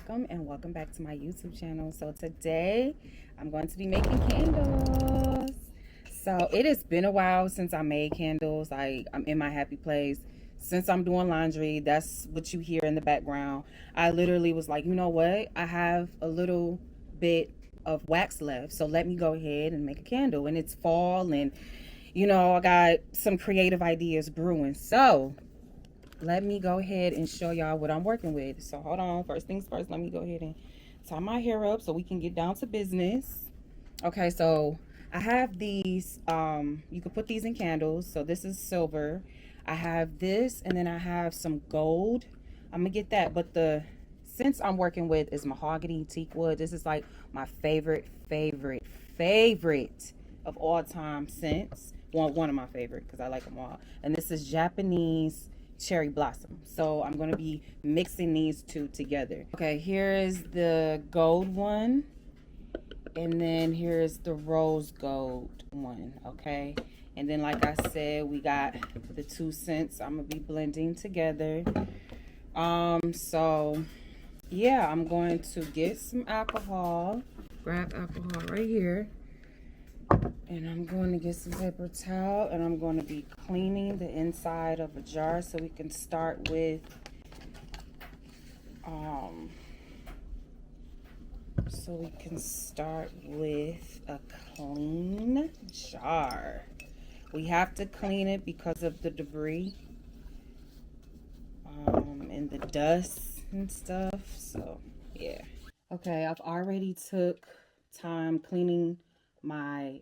and welcome back to my YouTube channel. So today I'm going to be making candles. So it has been a while since I made candles. I'm in my happy place. Since I'm doing laundry, that's what you hear in the background. I literally was like, you know what? I have a little bit of wax left, so let me go ahead and make a candle. And it's fall, and I got some creative ideas brewing. So let me go ahead and show y'all what I'm working with. So hold on, first things first, let me go ahead and tie my hair up so we can get down to business. Okay, so I have these, you can put these in candles. So this is silver. I have this, and then I have some gold. I'm gonna get that, but the scents I'm working with is mahogany teak wood. This is like my favorite of all time scents. One of my favorite, because I like them all. And this is Japanese cherry blossom. So I'm going to be mixing these two together. Okay, here is the gold one, and then here's the rose gold one. Okay, and then like I said, we got the two scents I'm gonna be blending together. So yeah, I'm going to get some alcohol, grab alcohol right here, and I'm going to get some paper towel, and I'm going to be cleaning the inside of a jar so we can start with a clean jar. We have to clean it because of the debris and the dust and stuff. So yeah. Okay, I've already took time cleaning my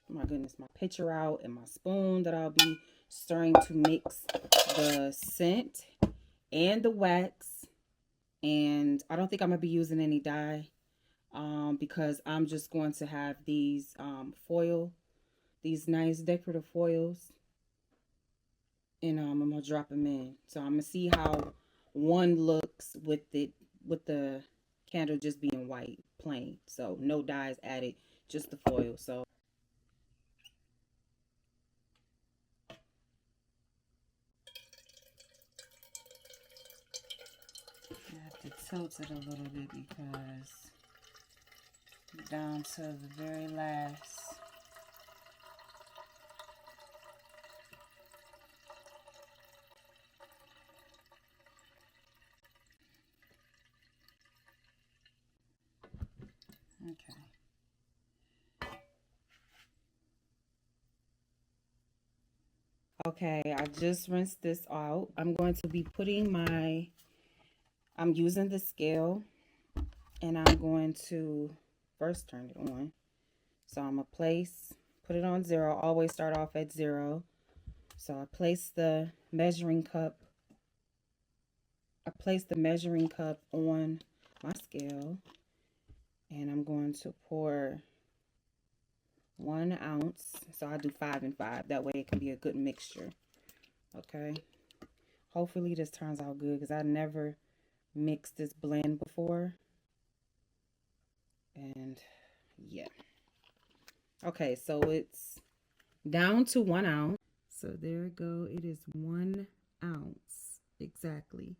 my pitcher out, and my spoon that I'll be stirring to mix the scent and the wax. And I don't think I'm gonna be using any dye because I'm just going to have these these nice decorative foils, and I'm gonna drop them in. So I'm gonna see how one looks with the candle just being white, plain. So no dyes added, just the foil. So I have to tilt it a little bit because down to the very last. Okay, I just rinsed this out. I'm going to be putting I'm using the scale, and I'm going to first turn it on. So I'm going to put it on 0. Always start off at 0. So I place the measuring cup. On my scale, and I'm going to pour 1 ounce. So I do 5 and 5. That way it can be a good mixture. Okay. Hopefully this turns out good, because I never mixed this blend before. And yeah. Okay, so it's down to 1 ounce. So there we go. It is 1 ounce exactly.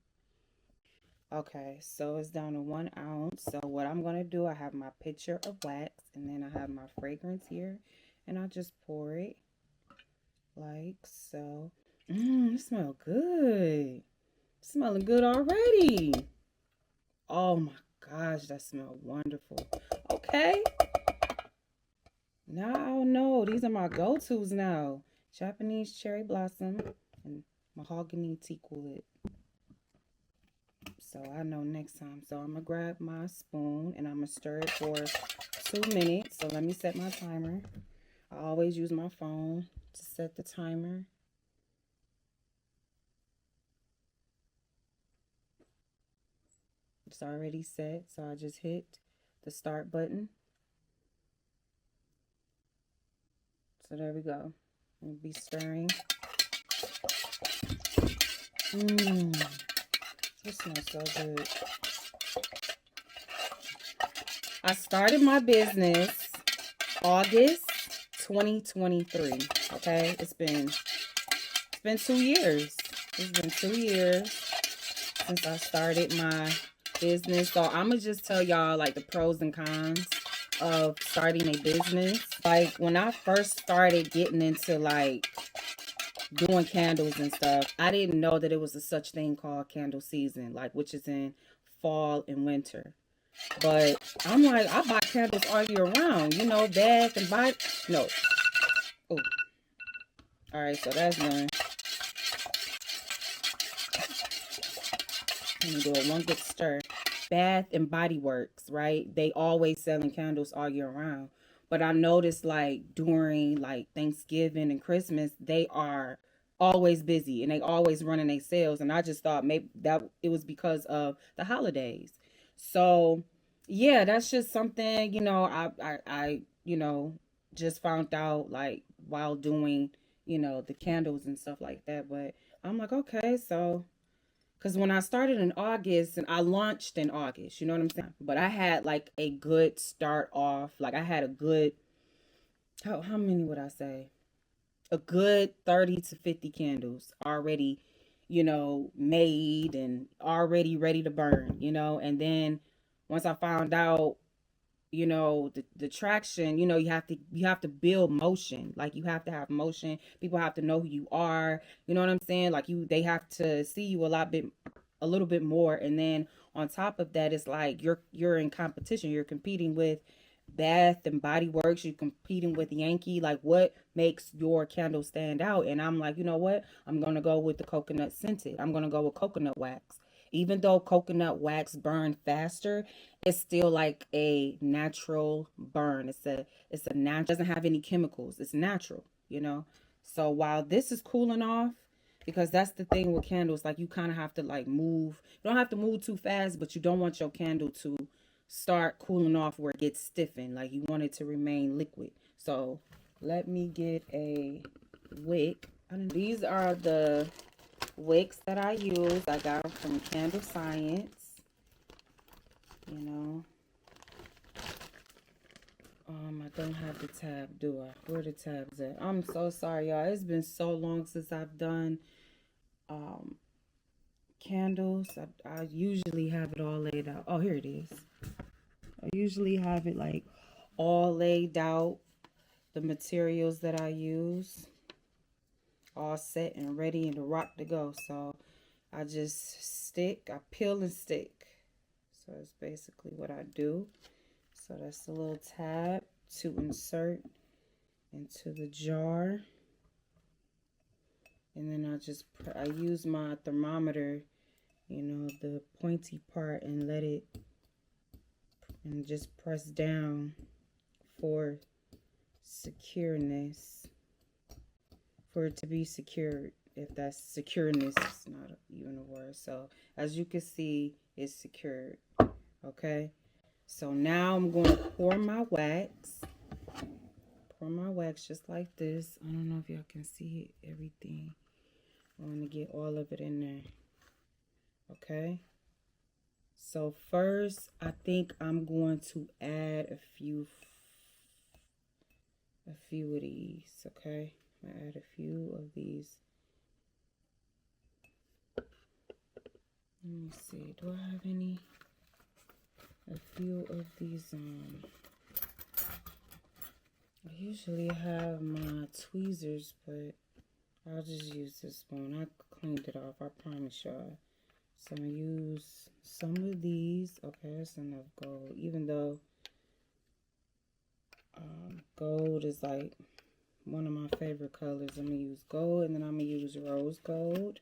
Okay, so it's down to 1 ounce. So what I'm going to do, I have my pitcher of wax, and then I have my fragrance here, and I just pour it like so. It smells good. It's smelling good already. Oh my gosh, that smells wonderful. Okay. Now I know. These are my go-tos now. Japanese cherry blossom and mahogany teak wood. So I know next time. So I'm going to grab my spoon, and I'm going to stir it for 2 minutes. So let me set my timer. I always use my phone to set the timer. It's already set, so I just hit the start button. So there we go. I'll be stirring. This smells so good. I started my business August 2023. Okay, it's been 2 years. It's been 2 years since I started my business. So I'm gonna just tell y'all like the pros and cons of starting a business. Like when I first started getting into like doing candles and stuff, I didn't know that it was a such thing called candle season, like which is in fall and winter. But I'm like, I buy candles all year round, you know, Bath and Body. No. Oh, all right, so that's done. Let me do it one good stir. Bath and Body Works, right? They always selling candles all year round. But I noticed like during like Thanksgiving and Christmas, they are always busy and they always running their sales. And I just thought maybe that it was because of the holidays. So yeah, that's just something, you know, I you know, just found out like while doing, you know, the candles and stuff like that. But I'm like, okay, so because when I started in August and I launched in August, you know what I'm saying? But I had like a good start off. Like I had a good, how many would I say? A good 30 to 50 candles already, you know, made and already ready to burn, you know? And then once I found out, you know, the traction, you know, you have to build motion. Like you have to have motion. People have to know who you are. You know what I'm saying? Like they have to see you a little bit more. And then on top of that, it's like you're in competition. You're competing with Bath and Body Works. You're competing with Yankee. Like what makes your candle stand out? And I'm like, you know what? I'm gonna go with the coconut scented. I'm gonna go with coconut wax. Even though coconut wax burn faster, it's still like a natural burn. It's a natural, doesn't have any chemicals. It's natural, you know. So while this is cooling off, because that's the thing with candles, like you kind of have to like move. You don't have to move too fast, but you don't want your candle to start cooling off where it gets stiffened. Like you want it to remain liquid. So let me get a wick. These are the wicks that I use. I got them from Candle Science. You know. I don't have the tab, do I? Where the tabs at? I'm so sorry, y'all. It's been so long since I've done um candles. I usually have it all laid out. Oh, here it is. I usually have it like all laid out. The materials that I use, all set and ready and to rock to go. So I just I peel and stick. So that's basically what I do. So that's the little tab to insert into the jar. And then I use my thermometer, you know, the pointy part, and let it, and just press down for secureness, for it to be secured. If that's secureness, it's not even a word. So as you can see, it's secured. Okay. So now I'm going to pour my wax. Pour my wax just like this. I don't know if y'all can see everything. I want to get all of it in there. Okay. So first, I think I'm going to add a few of these. Okay. I'm going to add a few of these. Let me see. Do I have any? A few of these. I usually have my tweezers, but I'll just use this one. I cleaned it off, I promise y'all. So I'm going to use some of these. Okay, that's enough gold. Even though gold is like one of my favorite colors. I'm going to use gold, and then I'm going to use rose gold.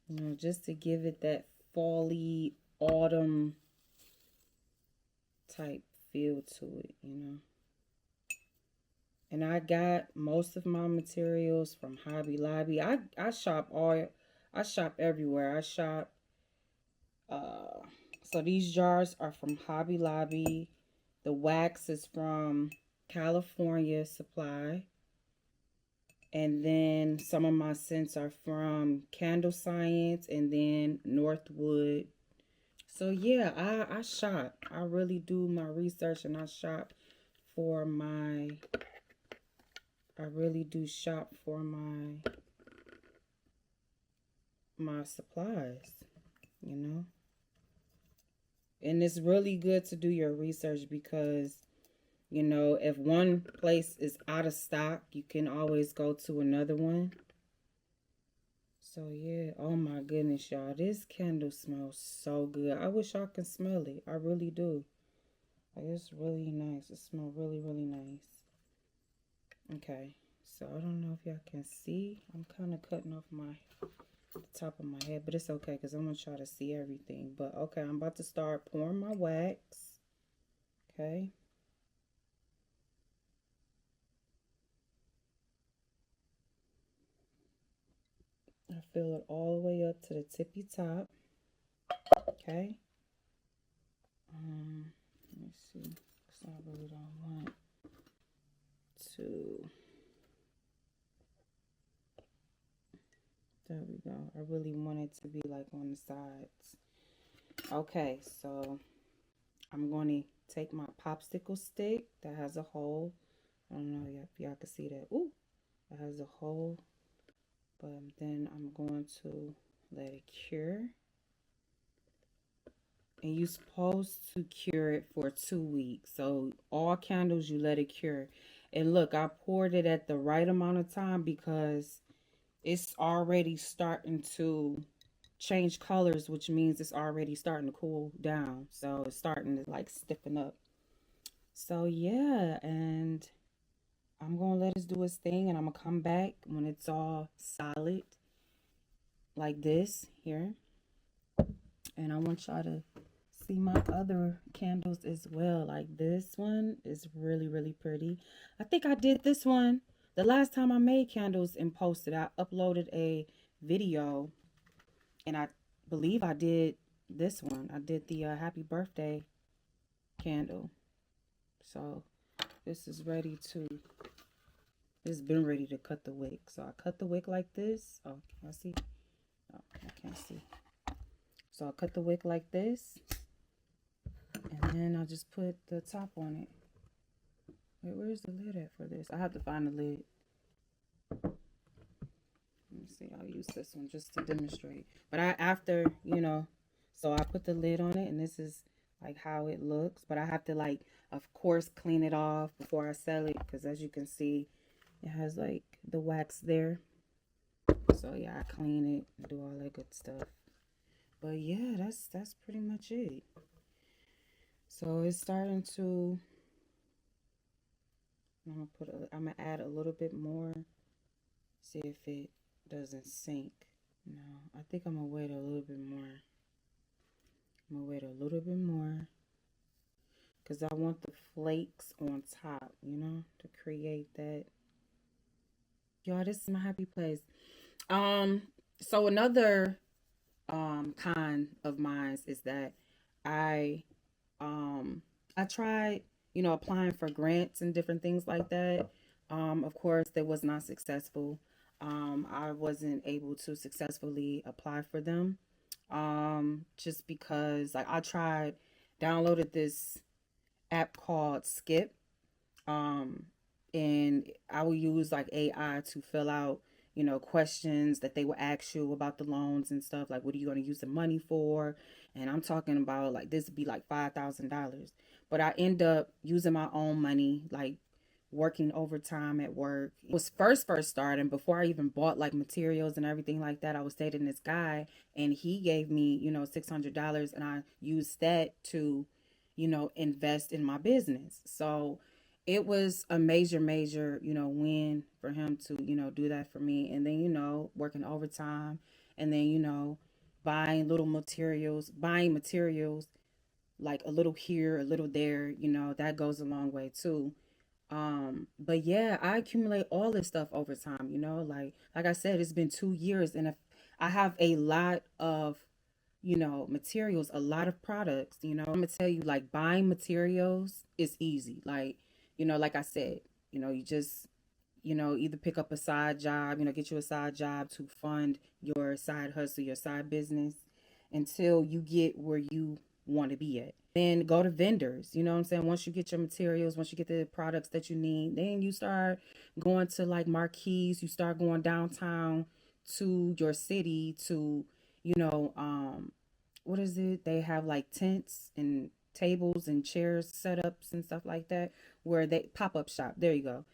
You know, just to give it that fall-y, autumn type feel to it, you know. And I got most of my materials from Hobby Lobby. I shop everywhere. I shop so these jars are from Hobby Lobby. The wax is from California Supply. And then some of my scents are from Candle Science and then Northwood. So yeah, I shop. I really do my research, and I shop for my, I really do shop for my my supplies, you know. And it's really good to do your research because, you know, if one place is out of stock, you can always go to another one. So yeah, oh my goodness, y'all, this candle smells so good. I wish y'all can smell it. I really do. Like, it's really nice. It smells really, really nice. Okay, so I don't know if y'all can see. I'm kind of cutting off the top of my head, but it's okay because I'm gonna try to see everything. But okay, I'm about to start pouring my wax. Okay. I fill it all the way up to the tippy top. Okay. Let me see. Cause I really don't want to. There we go. I really want it to be like on the sides. Okay, so I'm going to take my popsicle stick that has a hole. I don't know if y'all can see that. Ooh, it has a hole. But then I'm going to let it cure. And you're supposed to cure it for 2 weeks. So all candles, you let it cure. And look, I poured it at the right amount of time because it's already starting to change colors, which means it's already starting to cool down. So it's starting to like stiffen up. So yeah, and I'm gonna let it do its thing, and I'm gonna come back when it's all solid like this here. And I want y'all to see my other candles as well. Like this one is really, really pretty. I think I did this one the last time I made candles and posted. I uploaded a video, and I believe I did this one. I did the happy birthday candle. So this is ready to, it's been ready to cut the wick. So I cut the wick like this. Oh, can I see? Oh, I can't see. So I cut the wick like this. And then I'll just put the top on it. Wait, where's the lid at for this? I have to find the lid. Let me see. I'll use this one just to demonstrate. But after, you know, so I put the lid on it, and this is like how it looks. But I have to, like, of course, clean it off before I sell it, because as you can see, it has like the wax there. So yeah, I clean it and do all that good stuff. But yeah, that's pretty much it. So it's starting to, I'm gonna add a little bit more, see if it doesn't sink. No, I think I'm gonna wait a little bit more. I'm gonna wait a little bit more because I want the flakes on top, you know, to create that. Y'all, this is my happy place. So another con of mine is that I I tried, you know, applying for grants and different things like that. Of course, that was not successful. I wasn't able to successfully apply for them. Just because like I tried, downloaded this app called Skip. Um, and I will use like AI to fill out, you know, questions that they will ask you about the loans and stuff. Like, what are you going to use the money for? And I'm talking about like this would be like $5,000. But I end up using my own money, like working overtime at work. It was first starting before I even bought like materials and everything like that. I was dating this guy, and he gave me, you know, $600, and I used that to, you know, invest in my business. So it was a major, you know, win for him to, you know, do that for me. And then, you know, working overtime, and then, you know, buying materials like a little here, a little there, you know, that goes a long way too. But yeah, I accumulate all this stuff over time, you know, like I said, it's been 2 years, and if I have a lot of, you know, materials, a lot of products, you know, I'm gonna tell you, like, buying materials is easy. Like, you know, like I said, you know, you just, you know, either pick up a side job, you know, get you a side job to fund your side hustle, your side business until you get where you want to be at. Then go to vendors, you know what I'm saying? Once you get your materials, once you get the products that you need, then you start going to like marquees, you start going downtown to your city to, you know, what is it? They have like tents and tables and chairs setups and stuff like that where they pop up shop. There you go.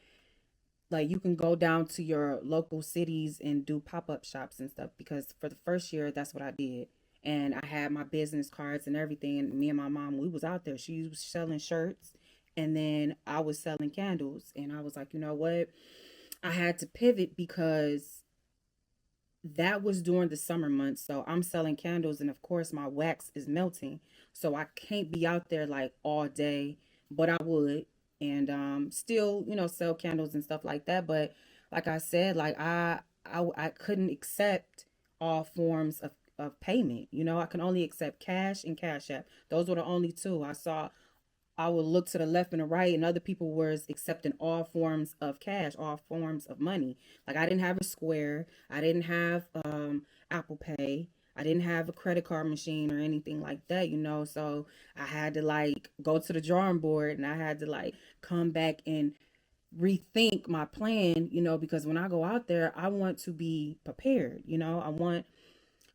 Like you can go down to your local cities and do pop up shops and stuff because for the first year that's what I did. And I had my business cards and everything. And me and my mom, we was out there. She was selling shirts, and then I was selling candles. And I was like, you know what? I had to pivot because that was during the summer months. So I'm selling candles, and of course, my wax is melting. So I can't be out there like all day, but I would. And still, sell candles and stuff like that. But like I said, like I couldn't accept all forms of payment. I can only accept cash and Cash App. Those were the only two I saw. I would look to the left and the right, and other people were accepting all forms of cash, all forms of money. Like I didn't have a Square, I didn't have Apple Pay, I didn't have a credit card machine or anything like that. So I had to like go to the drawing board, and I had to like come back and rethink my plan, because when I go out there, I want to be prepared. I want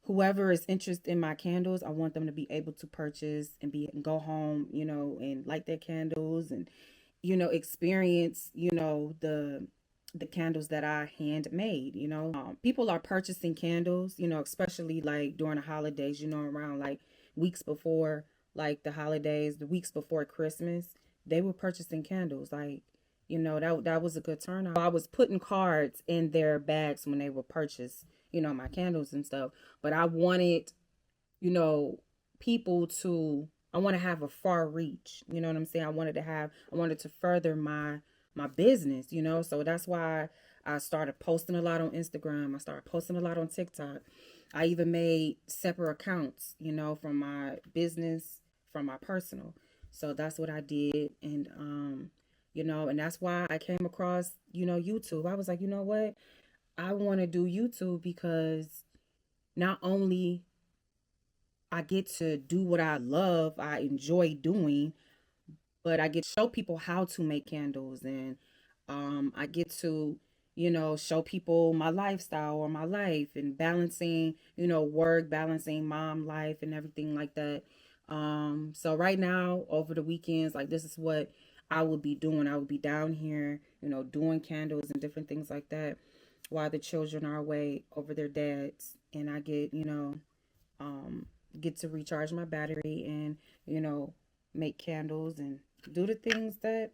whoever is interested in my candles, I want them to be able to purchase and be and go home, and light their candles and experience, the candles that I handmade. People are purchasing candles, especially like during the holidays, around like weeks before like the holidays, the weeks before Christmas, they were purchasing candles. Like, that was a good turnout. I was putting cards in their bags when they were purchased, my candles and stuff. But I wanted, you know, people to I want to have a far reach. You know what I'm saying? I wanted to further my business, So that's why I started posting a lot on Instagram. I started posting a lot on TikTok. I even made separate accounts, from my business, from my personal. So that's what I did. And that's why I came across, YouTube. I was like, you know what? I want to do YouTube because not only I get to do what I love, I enjoy doing, but I get to show people how to make candles, and I get to, show people my lifestyle or my life and balancing, work, balancing mom life and everything like that. So right now, over the weekends, like this is what I would be doing. I would be down here, doing candles and different things like that while the children are away over their dads, and I get, um, get to recharge my battery and, make candles and do the things that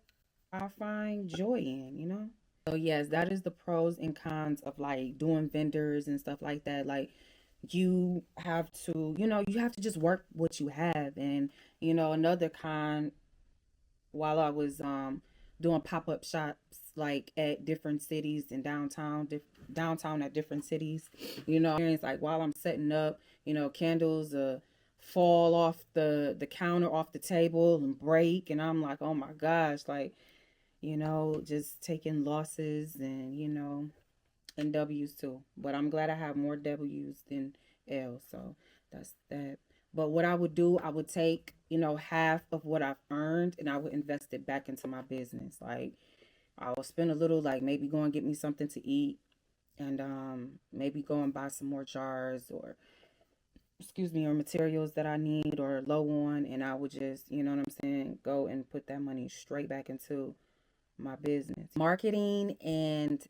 I find joy in. So yes, that is the pros and cons of like doing vendors and stuff like that. Like you have to just work what you have. And, another con while I was doing pop-up shops like at different cities and downtown at different cities, it's like while I'm setting up, candles fall off the counter, off the table and break, and I'm like, oh my gosh, like, just taking losses and, and W's too. But I'm glad I have more W's than L's, so that's that. But what I would do, I would take, half of what I've earned, and I would invest it back into my business. Like I will spend a little, like maybe go and get me something to eat, and maybe go and buy some more jars, or excuse me, or materials that I need or low on, and I would just, what I'm saying, go and put that money straight back into my business. Marketing and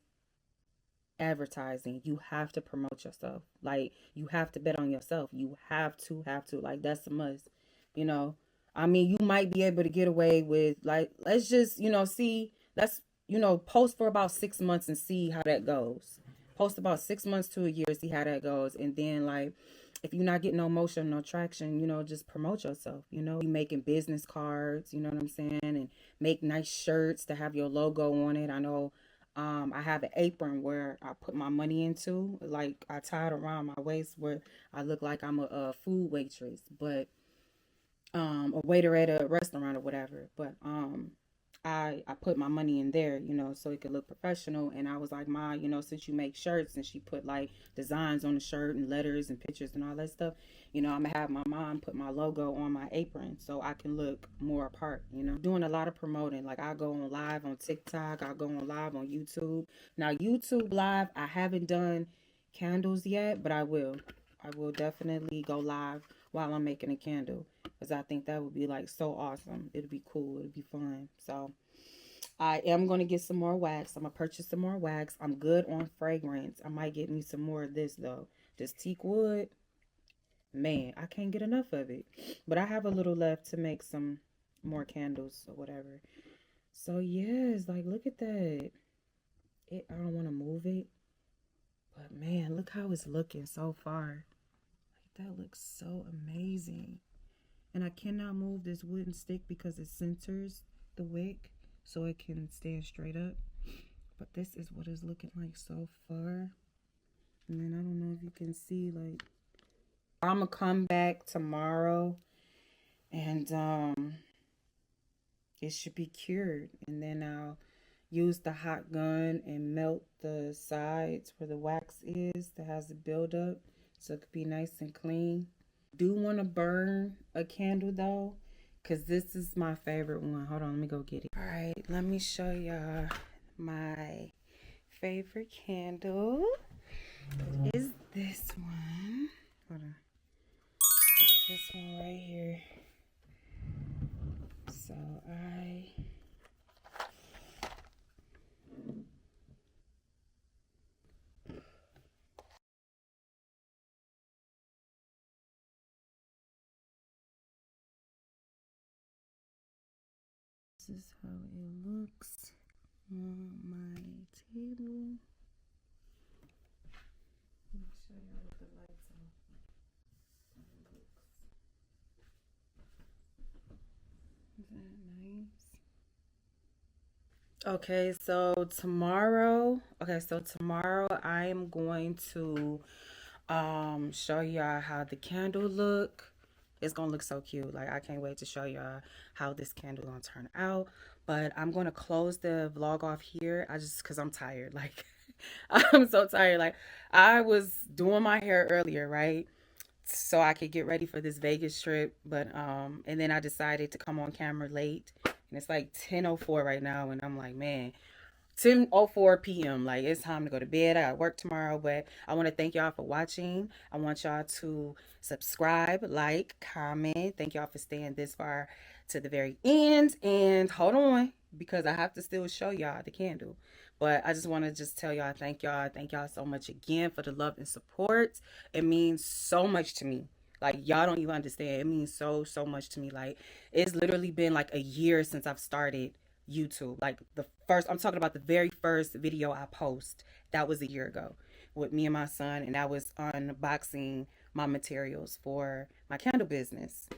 advertising, you have to promote yourself. Like you have to bet on yourself. You have to like that's a must. You know, I mean, you might be able to get away with like let's just see, let's post for about 6 months and see how that goes. Post about 6 months to a year, see how that goes, and then like if you're not getting no motion, no traction, just promote yourself. You making business cards, you know what I'm saying, and make nice shirts to have your logo on it. I know I have an apron where I put my money into, like I tie it around my waist where I look like I'm a food waitress, but a waiter at a restaurant or whatever. But I put my money in there, so it could look professional. And I was like, Ma, since you make shirts, and she put like designs on the shirt and letters and pictures and all that stuff, I'm gonna have my mom put my logo on my apron so I can look more apart, doing a lot of promoting. Like I go on live on TikTok, I go on live on YouTube. Now YouTube live, I haven't done candles yet, but I will definitely go live while I'm making a candle, because I think that would be like so awesome. It'd be cool, it'd be fun. So I am going to get some more wax. I'm going to purchase some more wax. I'm good on fragrance. I might get me some more of this though. This teak wood, man, I can't get enough of it. But I have a little left to make some more candles or whatever. So yes, like look at that. I don't want to move it, but man, look how it's looking so far. Like that looks so amazing. And I cannot move this wooden stick because it centers the wick so it can stand straight up. But this is what it's looking like so far. And then I don't know if you can see, like, I'm gonna come back tomorrow and it should be cured, and then I'll use the hot gun and melt the sides where the wax is that has the buildup so it could be nice and clean. Do want to burn a candle though, because this is my favorite one. Hold on, let me go get it. All right, let me show y'all my favorite candle. It is this one. Hold on. It's this one right here. So this is how it looks on my table. Let me show you with the lights on. Is that nice? Okay, so tomorrow I am going to show y'all how the candle look. It's gonna look so cute. Like, I can't wait to show y'all how this candle gonna turn out. But I'm gonna close the vlog off here. Because I'm tired. Like, I'm so tired. Like, I was doing my hair earlier, right? So I could get ready for this Vegas trip. But and then I decided to come on camera late. And it's like 10:04 right now. And I'm like, man, 10:04 p.m. Like, it's time to go to bed. I got work tomorrow. But I want to thank y'all for watching. I want y'all to subscribe, like, comment. Thank y'all for staying this far to the very end. And hold on, because I have to still show y'all the candle. But I just want to just tell y'all thank y'all. Thank y'all so much again for the love and support. It means so much to me. Like, y'all don't even understand. It means so much to me. Like, it's literally been like a year since I've started YouTube. Like, I'm talking about the very first video I post. That was a year ago with me and my son, and that was unboxing my materials for my candle business.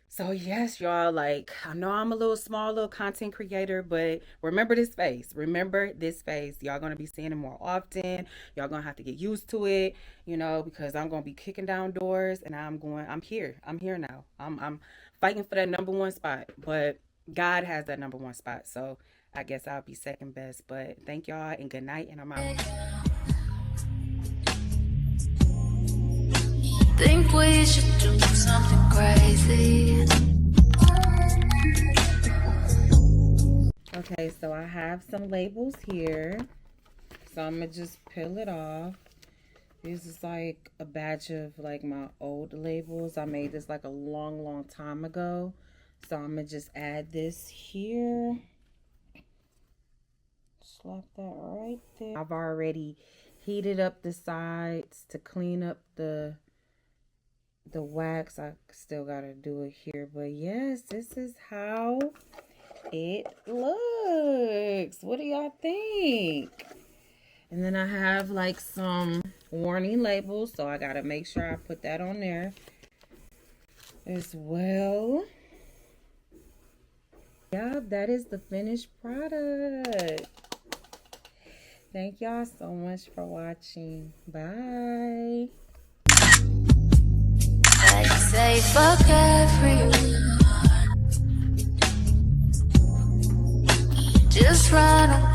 So yes, y'all, like, I know I'm a small little content creator, but remember this face. Remember this face. Y'all gonna be seeing it more often. Y'all gonna have to get used to it, you know, because I'm gonna be kicking down doors, and I'm here. I'm here now. I'm fighting for that #1 spot, but God has that #1 spot. So I guess I'll be second best. But thank y'all, and good night, and I'm out. Think we should do something crazy. Okay, so I have some labels here. So I'm gonna just peel it off. This is like a batch of like my old labels. I made this like a long time ago. So I'm gonna just add this here. Slap that right there. I've already heated up the sides to clean up the wax. I still gotta do it here, but yes, this is how it looks. What do y'all think? And then I have like some warning labels, so I gotta make sure I put that on there as well. Yeah, that is the finished product. Thank y'all so much for watching. Bye. I say fuck everyone. Just run away.